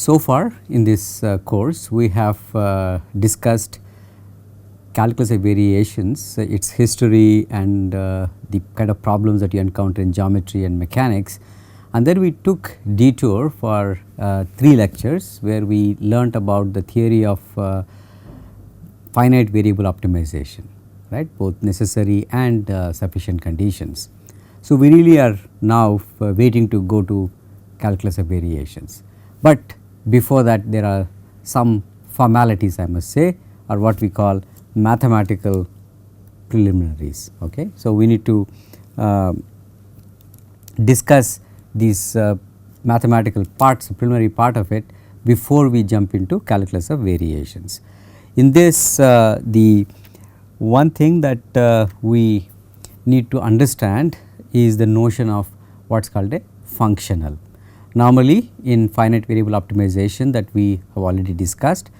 So far in this course we have discussed calculus of variations, its history and the kind of problems that you encounter in geometry and mechanics, and then we took detour for 3 lectures where we learnt about the theory of finite variable optimization, right, both necessary and sufficient conditions. So, we really are now waiting to go to calculus of variations, but before that there are some formalities I must say, or what we call mathematical preliminaries. Okay. So, we need to discuss these mathematical parts, preliminary part of it before we jump into calculus of variations. In this the one thing that we need to understand is the notion of what is called a functional. Normally in finite variable optimization that we have already discussed,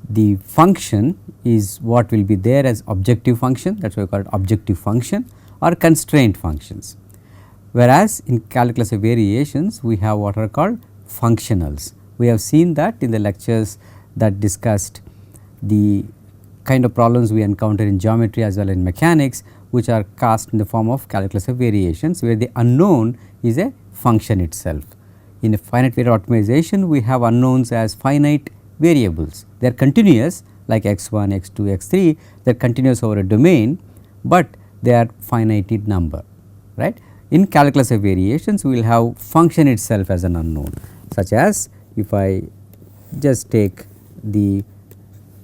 the function is what will be there as objective function, that is why we call it objective function or constraint functions. Whereas in calculus of variations we have what are called functionals. We have seen that in the lectures that discussed the kind of problems we encounter in geometry as well as in mechanics, which are cast in the form of calculus of variations, where the unknown is a function itself. In a finite variable optimization we have unknowns as finite variables. They are continuous like x1, x2, x3, they are continuous over a domain, but they are finite in number, right. In calculus of variations we will have function itself as an unknown, such as if I just take the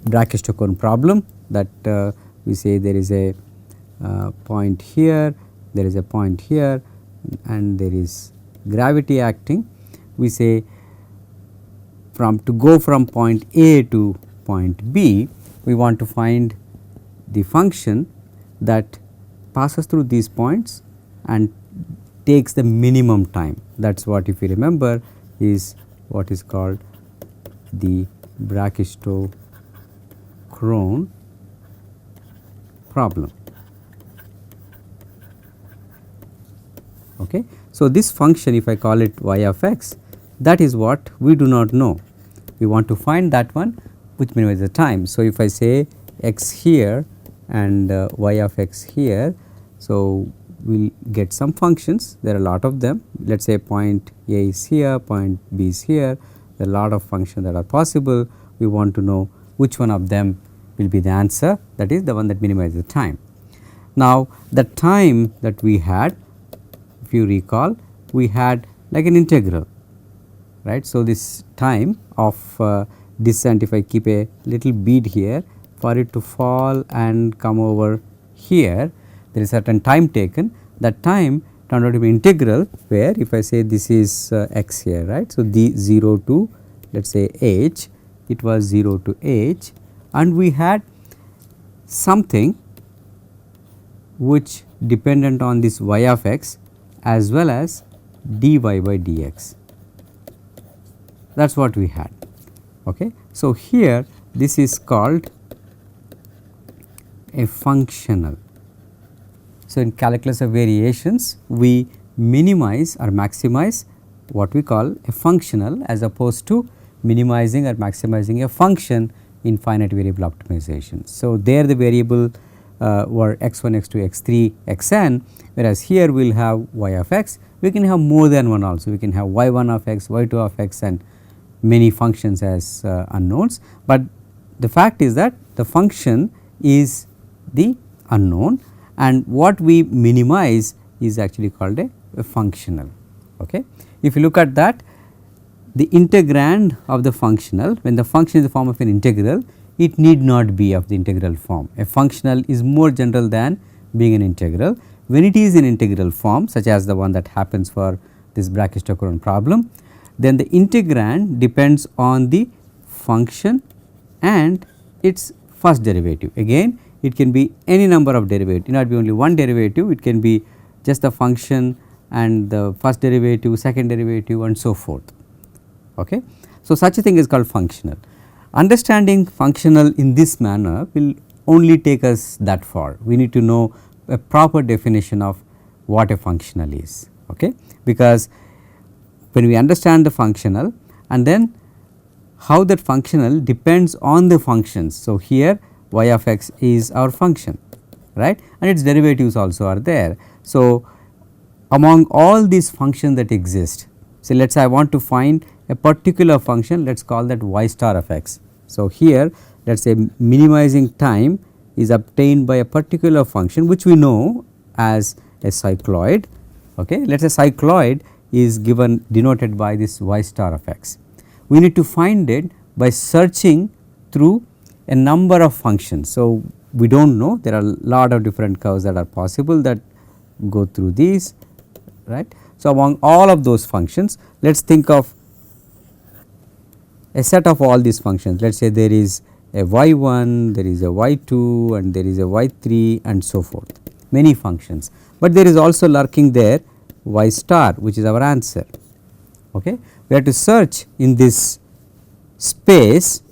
Brachistochrone problem that we say there is a point here, there is a point here and there is gravity acting. We say to go from point A to point B, we want to find the function that passes through these points and takes the minimum time. That is what, if you remember, is what is called the Brachistochrone problem. Okay. So, this function, if I call it y of x, that is what we do not know. We want to find that one which minimizes the time. So, if I say x here and y of x here, so we will get some functions, there are a lot of them. Let us say point A is here, point B is here, there are a lot of functions that are possible. We want to know which one of them will be the answer, that is the one that minimizes the time. Now, the time that we had, if you recall, we had like an integral, right. So, this time of descent, if I keep a little bead here for it to fall and come over here, there is certain time taken. That time turned out to be integral, where if I say this is x here, right. So, the 0 to let us say h, it was 0 to h, and we had something which dependent on this y of x as well as dy by dx. That is what we had. Okay. So, here this is called a functional. So, in calculus of variations we minimize or maximize what we call a functional as opposed to minimizing or maximizing a function in finite variable optimization. So, there the variable were x1, x2, x3, xn, whereas here we will have y of x. We can have more than one also, we can have y1 of x, y2 of x and many functions as unknowns, but the fact is that the function is the unknown and what we minimize is actually called a functional. Okay. If you look at that, the integrand of the functional, when the function is the form of an integral, it need not be of the integral form. A functional is more general than being an integral. When it is in integral form, such as the one that happens for this Brachistochrone problem, then the integrand depends on the function and its first derivative. Again, it can be any number of derivatives, it not be only one derivative, it can be just the function and the first derivative, second derivative and so forth. Okay. So, such a thing is called functional. Understanding functional in this manner will only take us that far. We need to know a proper definition of what a functional is, okay, because when we understand the functional and then how that functional depends on the functions. So, here y of x is our function, right, and its derivatives also are there. So, among all these functions that exist, so let us say I want to find a particular function, let us call that y star of x. So, here let us say minimizing time is obtained by a particular function which we know as a cycloid. Okay. Let us say cycloid is given denoted by this y star of x. We need to find it by searching through a number of functions. So, we do not know, there are a lot of different curves that are possible that go through these, right. So, among all of those functions, let us think of a set of all these functions. Let us say there is a y1, there is a y2 and there is a y3 and so forth, many functions, but there is also lurking there y star which is our answer. Okay. We have to search in this space,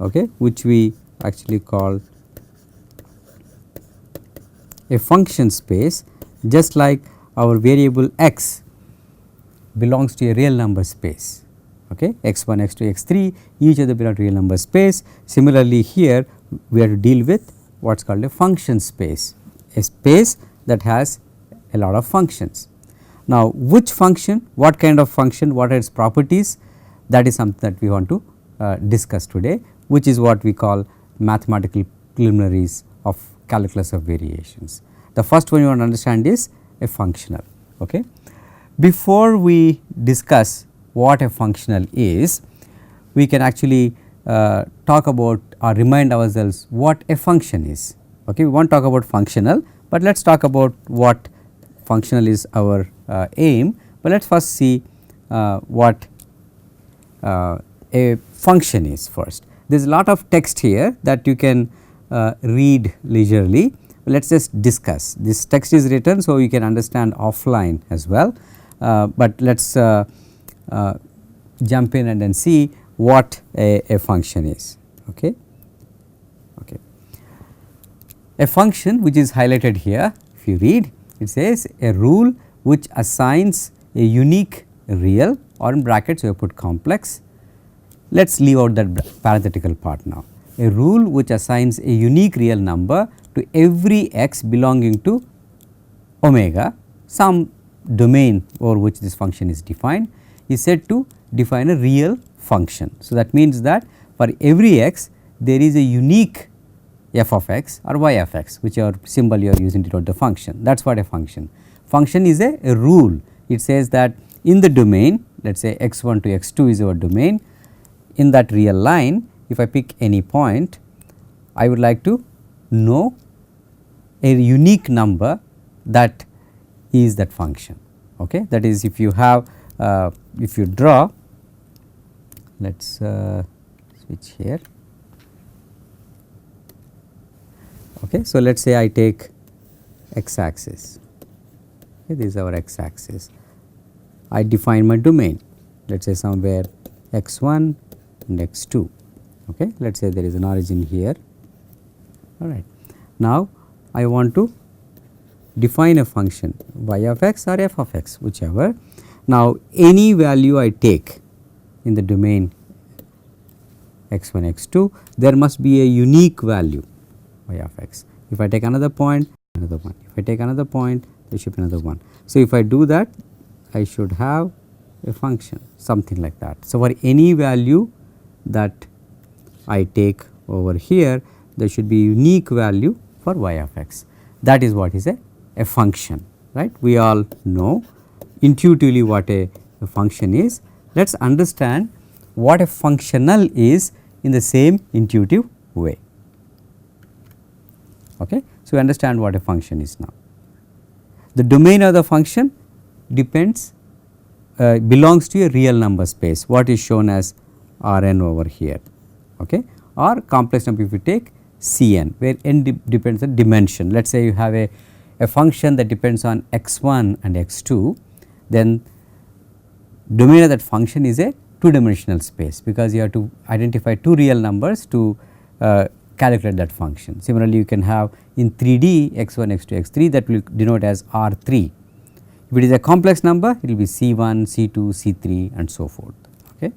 okay, which we actually call a function space, just like our variable x belongs to a real number space. Okay, x1, x2, x3 each of them belong to real number space. Similarly, here we have to deal with what is called a function space, a space that has a lot of functions. Now, which function, what kind of function, what are its properties, that is something that we want to discuss today, which is what we call mathematical preliminaries of calculus of variations. The first one you want to understand is a functional. Okay. Before we discuss what a functional is, we can actually talk about or remind ourselves what a function is. Okay. We won't talk about functional, but let us talk about what functional is our aim, but let us first see what a function is first. There is a lot of text here that you can read leisurely. Let us just discuss. This text is written so you can understand offline as well, but let us jump in and then see what a function is. Okay. Okay. A function which is highlighted here, if you read, it says a rule which assigns a unique real, or in brackets we have put complex. Let us leave out that parenthetical part now. A rule which assigns a unique real number to every x belonging to omega, some domain over which this function is defined, is said to define a real function. So, that means that for every x there is a unique f of x or y of x, whichever symbol you are using to denote the function. That is what a function. Function is a rule. It says that in the domain, let us say x1 to x2 is our domain. In that real line, if I pick any point, I would like to know a unique number that is that function. Okay. That is, if you have if you draw, let us switch here. Okay. So, let us say I take x axis, okay, this is our x axis. I define my domain, let us say somewhere x1 and x2. Okay. Let us say there is an origin here. All right. Now, I want to define a function y of x or f of x, whichever. Now, any value I take in the domain x1, x2, there must be a unique value y of x. If I take another point, another one. If I take another point, there should be another one. So, if I do that, I should have a function, something like that. So, for any value that I take over here, there should be a unique value for y of x. That is what is a function, right. We all know intuitively what a function is. Let us understand what a functional is in the same intuitive way. Okay. So, we understand what a function is now. The domain of the function depends belongs to a real number space, what is shown as Rn over here, okay, or complex number if you take Cn, where n depends on dimension. Let us say you have a function that depends on x1 and x2, then domain of that function is a two dimensional space, because you have to identify two real numbers to calculate that function. Similarly, you can have in 3D x1, x2, x3, that will denote as R3. If it is a complex number, it will be C1, C2, C3 and so forth. Okay.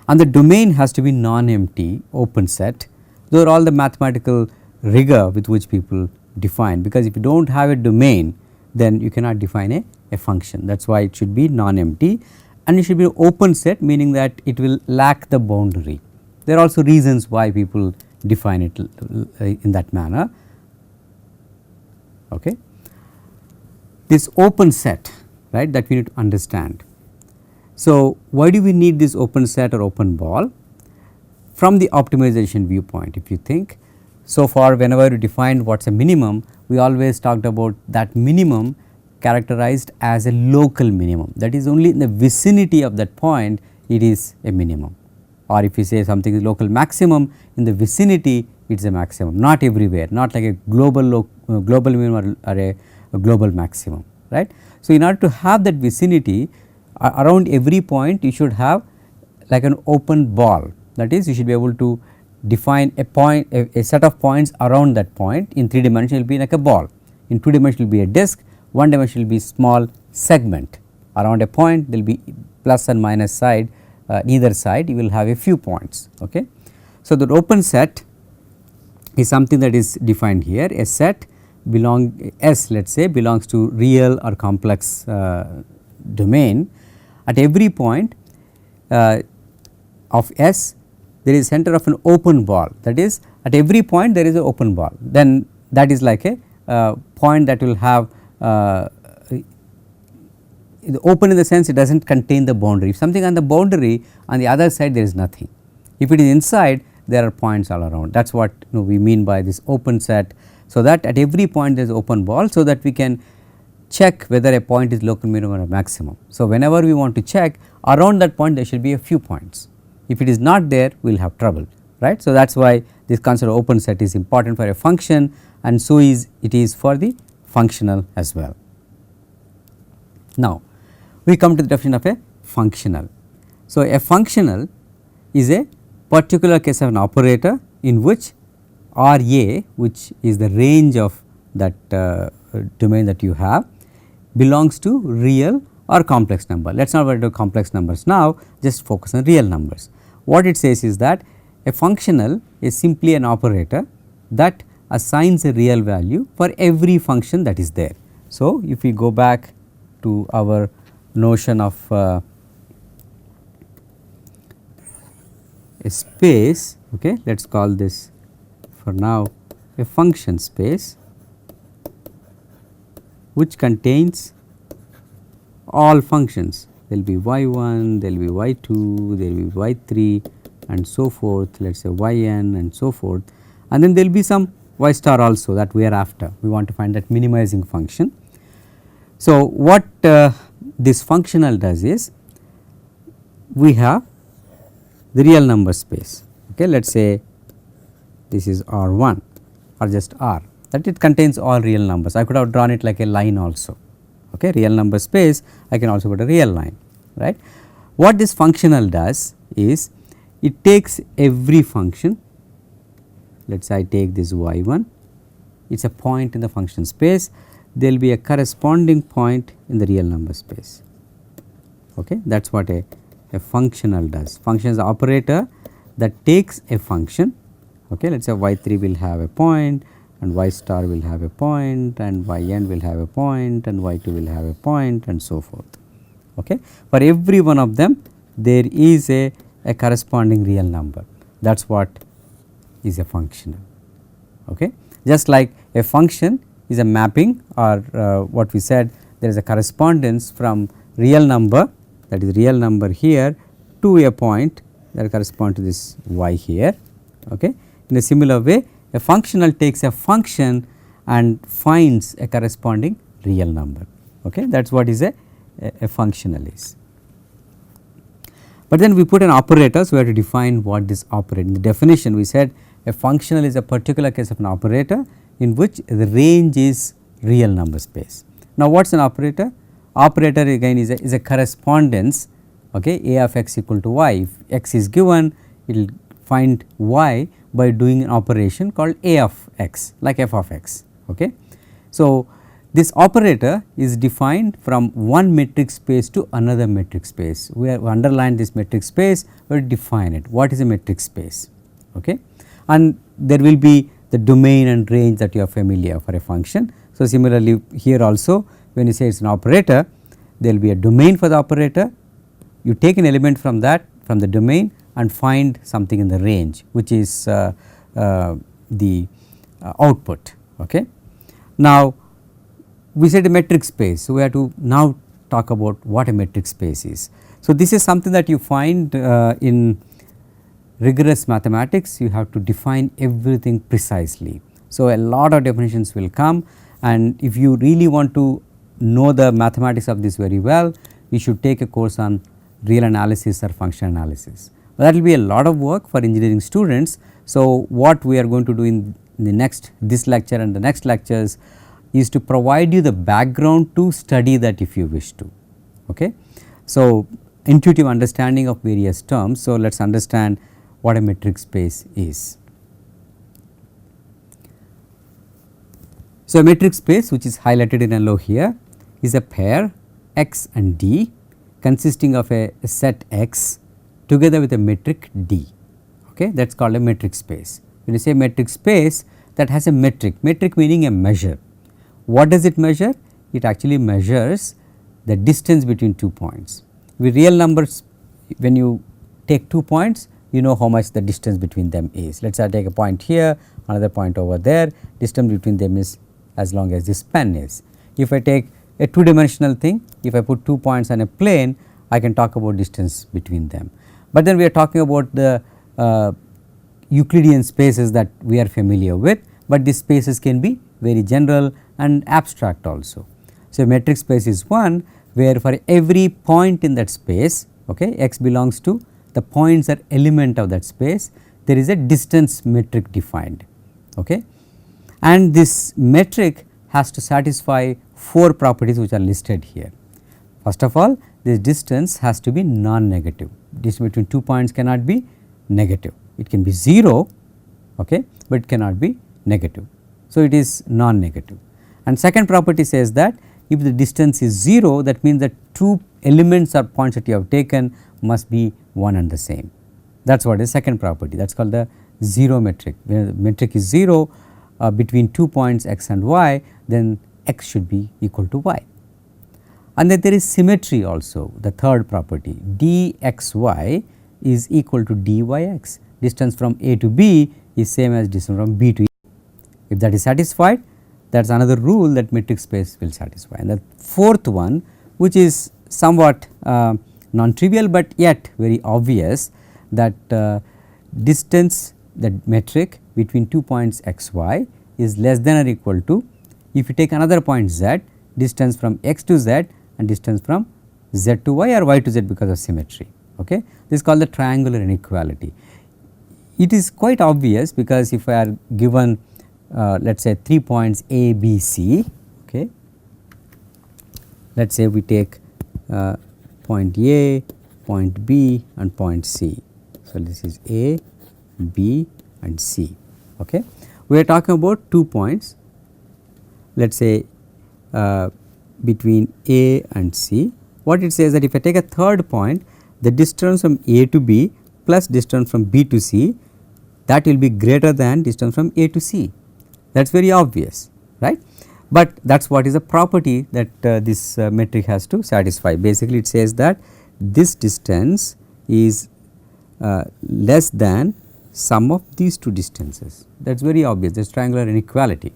and the domain has to be non-empty open set. Those are all the mathematical rigor with which people define, because if you do not have a domain then you cannot define a function. That is why it should be non-empty, and it should be an open set, meaning that it will lack the boundary. There are also reasons why people define it in that manner. Okay. This open set, right, that we need to understand. So, why do we need this open set or open ball? From the optimization viewpoint, if you think, so far whenever we defined what is a minimum, we always talked about that minimum characterized as a local minimum, that is only in the vicinity of that point it is a minimum, or if you say something is local maximum, in the vicinity it is a maximum, not everywhere, not like a global minimum or a global maximum, right. So, in order to have that vicinity around every point you should have like an open ball, that is you should be able to define a point, a set of points around that point. In 3 dimension it will be like a ball, in 2 dimension it will be a disk, 1 dimension will be small segment around a point, there will be plus and minus side, either side you will have a few points. Okay. So, the open set is something that is defined here, a set S let us say belongs to real or complex domain. At every point of S there is center of an open ball, that is at every point there is an open ball, then that is like a point that will have open in the sense it does not contain the boundary. If something on the boundary, on the other side there is nothing. If it is inside, there are points all around, that is what we mean by this open set. So, that at every point there is open ball, so that we can check whether a point is local minimum or maximum. So, whenever we want to check around that point there should be a few points, if it is not there we will have trouble, right. So, that is why this concept of open set is important for a function, and so is it is for the functional as well. Now, we come to the definition of a functional. So, a functional is a particular case of an operator in which R A, which is the range of that domain that you have, belongs to real or complex number. Let us not worry about complex numbers now, just focus on real numbers. What it says is that a functional is simply an operator that assigns a real value for every function that is there. So, if we go back to our notion of a space, okay, let us call this for now a function space which contains all functions. There will be y1, there will be y2, there will be y3 and so forth, let us say yn and so forth, and then there will be some y star also that we are after, we want to find that minimizing function. So, what this functional does is we have the real number space, okay, let us say this is R1 or just R, that it contains all real numbers. I could have drawn it like a line also, okay, real number space, I can also put a real line, right. What this functional does is it takes every function, let us say I take this y1, it is a point in the function space, there will be a corresponding point in the real number space, okay. That is what a functional does. Function is the operator that takes a function, okay, let us say y3 will have a point and y star will have a point and yn will have a point and y2 will have a point and so forth, okay. For every one of them there is a corresponding real number, that is what is a functional, okay. Just like a function is a mapping, or what we said, there is a correspondence from real number, that is real number here, to a point that correspond to this y here, okay. In a similar way, a functional takes a function and finds a corresponding real number, okay. That is what is a functional is. But then we put an operator, so we have to define what this operator. In the definition we said a functional is a particular case of an operator in which the range is real number space. Now, what is an operator? Operator again is a correspondence, okay, a of x equal to y. If x is given, it will find y by doing an operation called a of x, like f of x, okay. So, This operator is defined from one metric space to another metric space. We have underlined this metric space, we will define it. What is a metric space? Okay. And there will be the domain and range that you are familiar for a function. So, similarly here also when you say it is an operator, there will be a domain for the operator. You take an element from that, from the domain, and find something in the range, which is the output. Okay. Now, we said a metric space. So, we have to now talk about what a metric space is. So, this is something that you find in rigorous mathematics. You have to define everything precisely. So, a lot of definitions will come, and if you really want to know the mathematics of this very well, you should take a course on real analysis or function analysis. That will be a lot of work for engineering students. So, what we are going to do in this lecture and the next lectures is to provide you the background to study that if you wish to. Okay. So, intuitive understanding of various terms. So, let us understand what a metric space is. So, a metric space, which is highlighted in yellow here, is a pair x and d consisting of a set x together with a metric d. Okay. That is called a metric space. When you say metric space, that has a metric meaning a measure. What does it measure? It actually measures the distance between 2 points. With real numbers, when you take 2 points, you know how much the distance between them is. Let us say I take a point here, another point over there, distance between them is as long as this pen is. If I take a 2-dimensional thing, if I put 2 points on a plane, I can talk about distance between them. But then we are talking about the Euclidean spaces that we are familiar with, but these spaces can be very general and abstract also. So, a metric space is one where for every point in that space, okay, x belongs to the points are element of that space, there is a distance metric defined. Okay. And this metric has to satisfy 4 properties which are listed here. First of all, this distance has to be non-negative. Distance between 2 points cannot be negative. It can be 0, okay, but it cannot be negative. So, it is non-negative. And second property says that if the distance is 0, that means that 2 elements or points that you have taken must be one and the same. That is what is second property, that is called the 0 metric. When the metric is 0 between 2 points x and y, then x should be equal to y. And then there is symmetry also, the third property, dxy is equal to dyx. Distance from a to b is same as distance from b to a. If that is satisfied, that is another rule that metric space will satisfy. And the fourth one, which is somewhat non-trivial, but yet very obvious, that distance, that metric between 2 points x y is less than or equal to, if you take another point z, distance from x to z and distance from z to y or y to z because of symmetry. Okay. This is called the triangular inequality. It is quite obvious because if I are given let us say 3 points a, b, c, okay. Let us say we take point A, point B and point C. So, this is A, B and C. Okay. We are talking about 2 points, let us say between A and C. What it says that if I take a third point, the distance from A to B plus distance from B to C, that will be greater than distance from A to C. That is very obvious, right. But that is what is a property that this metric has to satisfy. Basically, it says that this distance is less than sum of these two distances. That is very obvious, that is triangular inequality.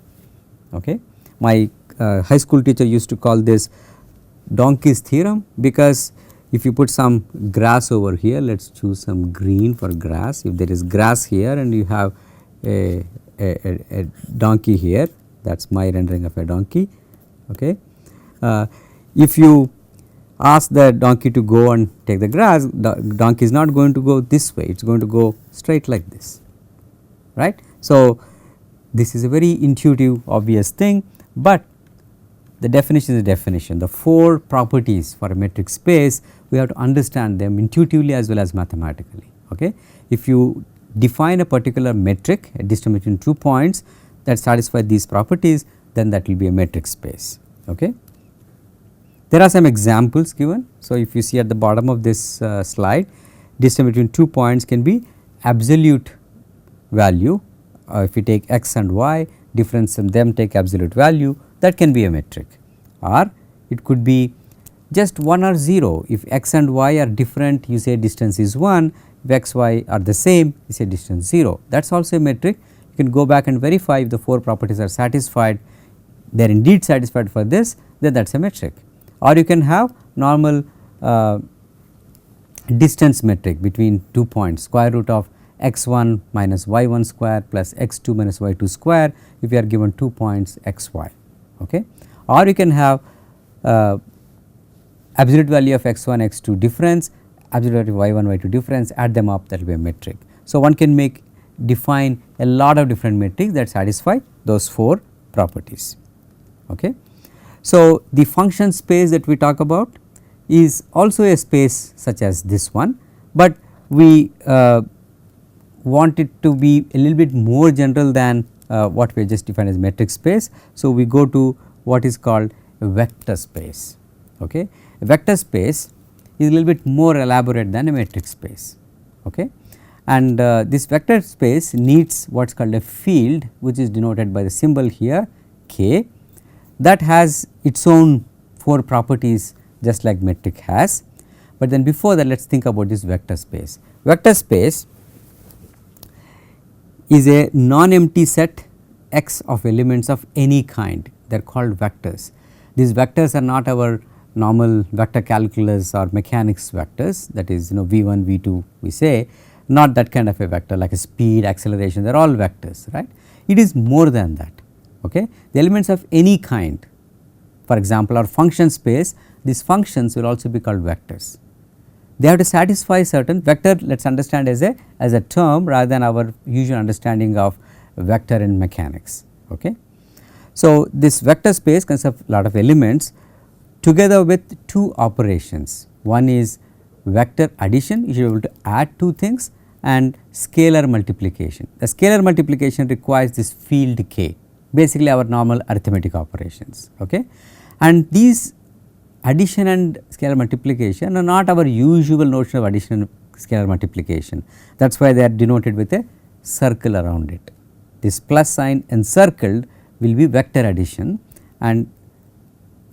Okay. My high school teacher used to call this donkey's theorem, because if you put some grass over here, let us choose some green for grass. If there is grass here and you have a donkey here, that is my rendering of a donkey. Okay. If you ask the donkey to go and take the grass, the donkey is not going to go this way, it is going to go straight like this, right. So, this is a very intuitive obvious thing, but the definition is a definition. The 4 properties for a metric space, we have to understand them intuitively as well as mathematically. Okay. If you define a particular metric, a distance between 2 points that satisfy these properties, then that will be a metric space. Okay. There are some examples given. So, if you see at the bottom of this slide, distance between 2 points can be absolute value. If you take x and y, difference in them take absolute value, that can be a metric, or it could be just 1 or 0. If x and y are different, you say distance is 1, if x, y are the same, you say distance 0, that is also a metric. You can go back and verify if the 4 properties are satisfied, they are indeed satisfied for this, then that is a metric. Or you can have normal distance metric between 2 points, square root of x1 minus y1 square plus x2 minus y2 square if you are given 2 points xy. Okay. Or you can have absolute value of x1 x2 difference, absolute value of y1 y2 difference, add them up, that will be a metric. So, one can define a lot of different metrics that satisfy those 4 properties. Okay. So, the function space that we talk about is also a space such as this one, but we want it to be a little bit more general than what we just defined as metric space. So, we go to what is called a vector space. Okay. A vector space is a little bit more elaborate than a metric space. Okay. And this vector space needs what is called a field, which is denoted by the symbol here k, that has its own 4 properties just like metric has. But then before that, let us think about this vector space. Vector space is a non-empty set x of elements of any kind, they are called vectors. These vectors are not our normal vector calculus or mechanics vectors, that is v1 v2 we say, not that kind of a vector like a speed, acceleration, they are all vectors, right. It is more than that. Okay. The elements of any kind, for example, our function space, these functions will also be called vectors. They have to satisfy certain vector, let us understand as a term rather than our usual understanding of vector in mechanics. Okay. So, this vector space consists of lot of elements together with 2 operations. One is vector addition, you should be able to add 2 things, and scalar multiplication. The scalar multiplication requires this field k, basically our normal arithmetic operations. Okay. And these addition and scalar multiplication are not our usual notion of addition and scalar multiplication, that is why they are denoted with a circle around it. This plus sign encircled will be vector addition, and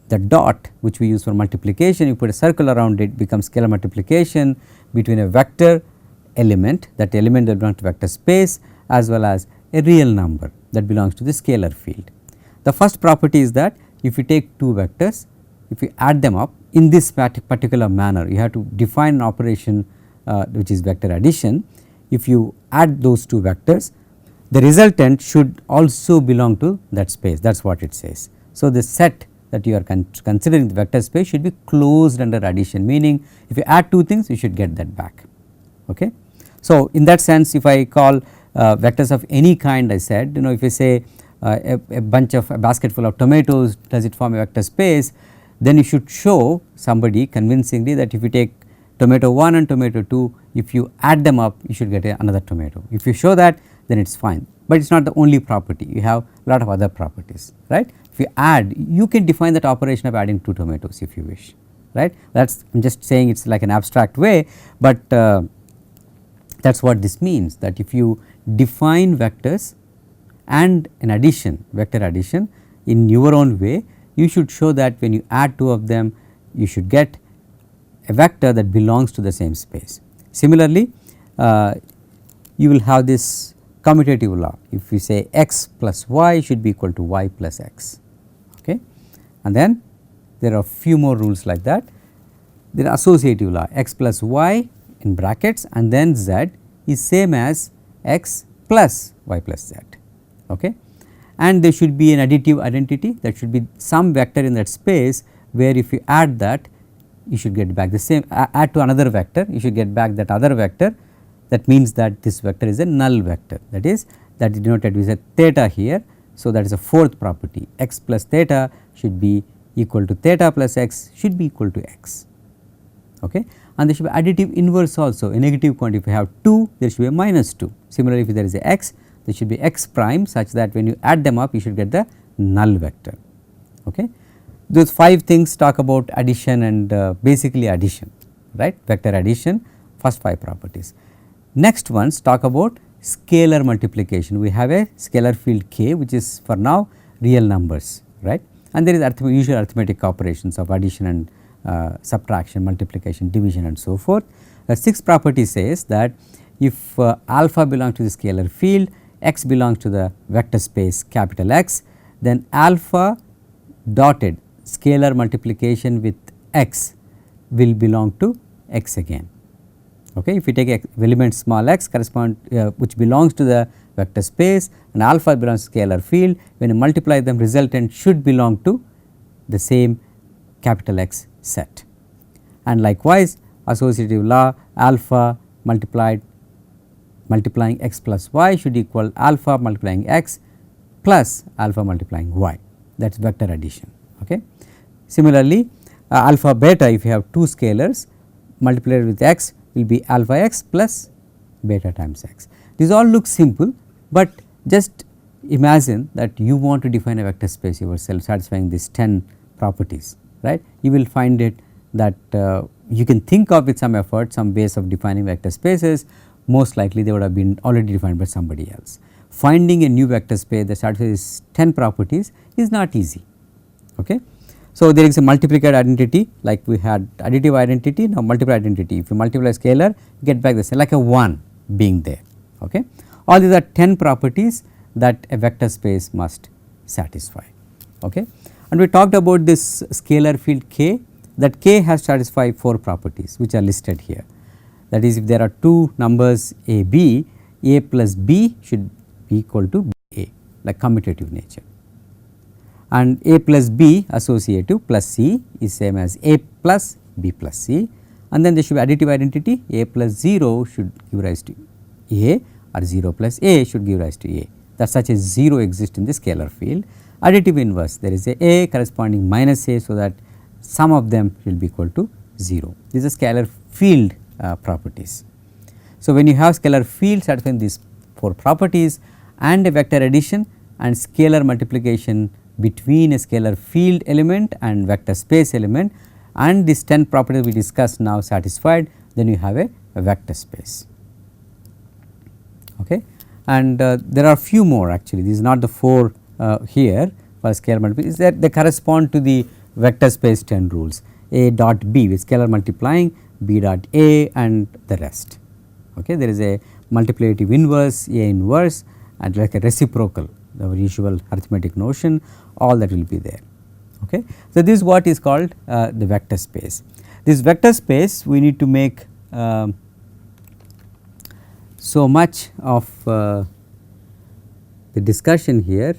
the dot which we use for multiplication, you put a circle around it, becomes scalar multiplication between a vector element, that element that belongs to vector space, as well as a real number that belongs to the scalar field. The first property is that if you take 2 vectors, if you add them up in this particular manner, you have to define an operation which is vector addition. If you add those 2 vectors, the resultant should also belong to that space, that is what it says. So, the set that you are considering the vector space should be closed under addition, meaning if you add 2 things, you should get that back. Okay. So, in that sense, if I call vectors of any kind, I said if you say a basket full of tomatoes, does it form a vector space, then you should show somebody convincingly that if you take tomato 1 and tomato 2, if you add them up, you should get another tomato. If you show that, then it is fine, but it is not the only property, you have a lot of other properties, right. If you add, you can define that operation of adding 2 tomatoes if you wish, right. That is, I am just saying it is like an abstract way, but that is what this means, that if you define vectors and an addition, vector addition in your own way, you should show that when you add 2 of them, you should get a vector that belongs to the same space. Similarly, you will have this commutative law. If we say x plus y should be equal to y plus x, okay. And then there are a few more rules like that. There are associative law, x plus y in brackets and then z is same as x plus y plus z, okay. And there should be an additive identity, that should be some vector in that space where if you add that, you should get back the same, add to another vector, you should get back that other vector. That means that this vector is a null vector, that is denoted with a theta here. So, that is a 4th property, x plus theta should be equal to theta plus x should be equal to x, okay. And there should be additive inverse also, a negative quantity. If you have 2, there should be a minus 2. Similarly, if there is a x, there should be x prime such that when you add them up, you should get the null vector, okay. Those 5 things talk about addition and basically addition, right, vector addition, first 5 properties. Next ones talk about scalar multiplication. We have a scalar field k which is for now real numbers, right, and there is usual arithmetic operations of addition and subtraction, multiplication, division and so forth. The 6th property says that if alpha belongs to the scalar field, x belongs to the vector space capital X, then alpha dotted scalar multiplication with x will belong to x again. Okay. If you take a element small x which belongs to the vector space and alpha belongs to scalar field, when you multiply them, resultant should belong to the same capital X set. And likewise associative law, alpha multiplying x plus y should equal alpha multiplying x plus alpha multiplying y, that is vector addition. Okay. Similarly, alpha beta, if you have 2 scalars multiplied with x will be alpha x plus beta times x. These all look simple, but just imagine that you want to define a vector space yourself satisfying these 10 properties, right. You will find it that you can think of with some effort some ways of defining vector spaces, most likely they would have been already defined by somebody else. Finding a new vector space that satisfies 10 properties is not easy. Okay. So, there is a multiplicative identity like we had additive identity, now multiply identity. If you multiply scalar, get back the same like a 1 being there. Okay. All these are 10 properties that a vector space must satisfy. Okay. And we talked about this scalar field k, that k has satisfied 4 properties which are listed here. That is, if there are 2 numbers a b, a plus b should be equal to a, like commutative nature. And a plus b associative plus c is same as a plus b plus c, and then there should be additive identity, a plus 0 should give rise to a or 0 plus a should give rise to a, that such a 0 exists in the scalar field. Additive inverse, there is a corresponding minus a, so that sum of them will be equal to 0. These are scalar field properties. So, when you have scalar field satisfying these 4 properties and a vector addition and scalar multiplication between a scalar field element and vector space element, and these 10 properties we discussed now satisfied, then you have a vector space. Okay. And there are few more actually, this is not the 4 here for scalar multiplication, is that they correspond to the vector space 10 rules, a dot b with scalar multiplying b dot a and the rest. Okay. There is a multiplicative inverse, a inverse, and like a reciprocal, the usual arithmetic notion, all that will be there. Okay. So, this is what is called the vector space. This vector space we need to make so much of the discussion here,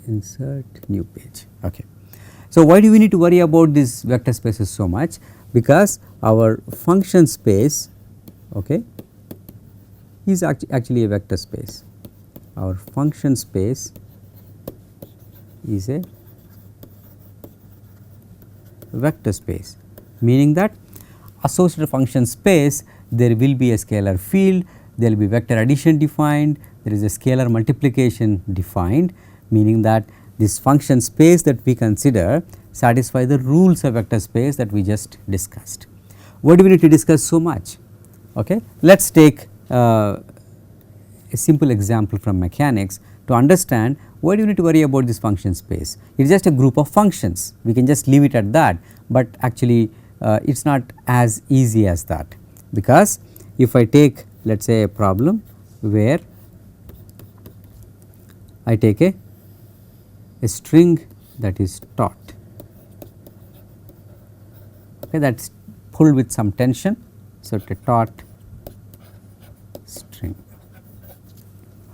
insert new page. Okay. So, why do we need to worry about these vector spaces so much? Because our function space, okay, is actually a vector space. Our function space is a vector space, meaning that associated function space there will be a scalar field, there will be vector addition defined, there is a scalar multiplication defined, meaning that this function space that we consider satisfy the rules of vector space that we just discussed. What do we need to discuss so much? Okay. Let us take a simple example from mechanics to understand why do you need to worry about this function space. It is just a group of functions, we can just leave it at that, but actually it is not as easy as that, because if I take let us say a problem where I take a string that is taut, okay, that is pulled with some tension. So, a taut string.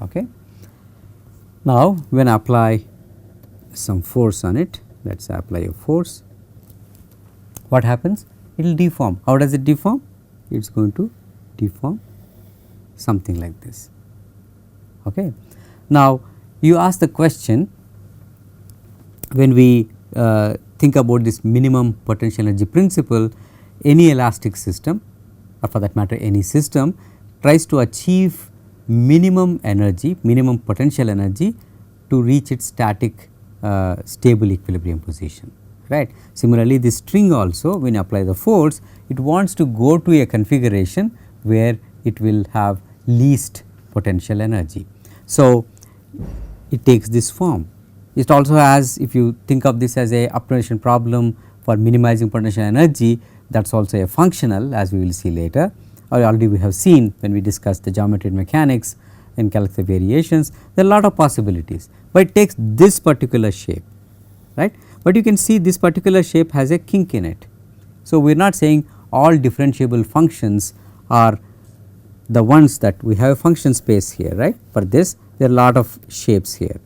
Okay. Now, when I apply some force on it, let us apply a force, what happens? It will deform. How does it deform? It is going to deform something like this. Okay. Now, you ask the question, when we think about this minimum potential energy principle, any elastic system or for that matter any system tries to achieve minimum energy, minimum potential energy to reach its static stable equilibrium position, right. Similarly, this string also, when you apply the force, it wants to go to a configuration where it will have least potential energy. So, it takes this form. It also has, if you think of this as a optimization problem for minimizing potential energy, that is also a functional, as we will see later, or already we have seen when we discussed the geometry and mechanics in calculus variations. There are a lot of possibilities, but it takes this particular shape, right. But you can see this particular shape has a kink in it. So, we are not saying all differentiable functions are the ones that we have a function space here, right. For this, there are a lot of shapes here.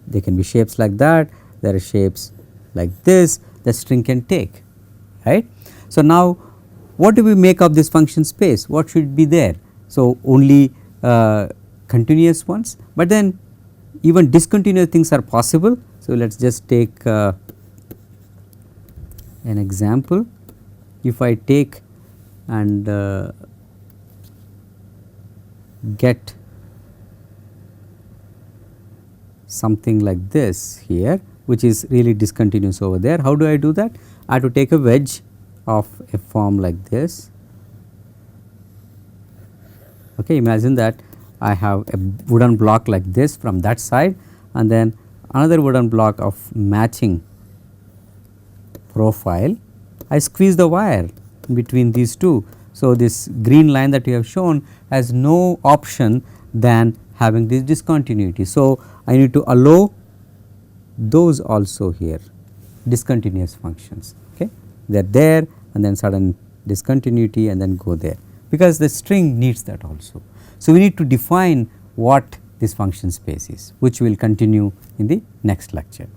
They can be shapes like that, there are shapes like this, the string can take, right. So, now what do we make of this function space? What should be there? So, only continuous ones, but then even discontinuous things are possible. So, let us just take an example. If I take and get something like this here, which is really discontinuous over there, how do I do that? I have to take a wedge of a form like this. Okay, imagine that I have a wooden block like this from that side, and then another wooden block of matching profile. I squeeze the wire between these two. So, this green line that you have shown has no option than having this discontinuity. So, I need to allow those also here, discontinuous functions. Okay, they are there and then sudden discontinuity and then go there, because the string needs that also. So, we need to define what this function space is, which we will continue in the next lecture.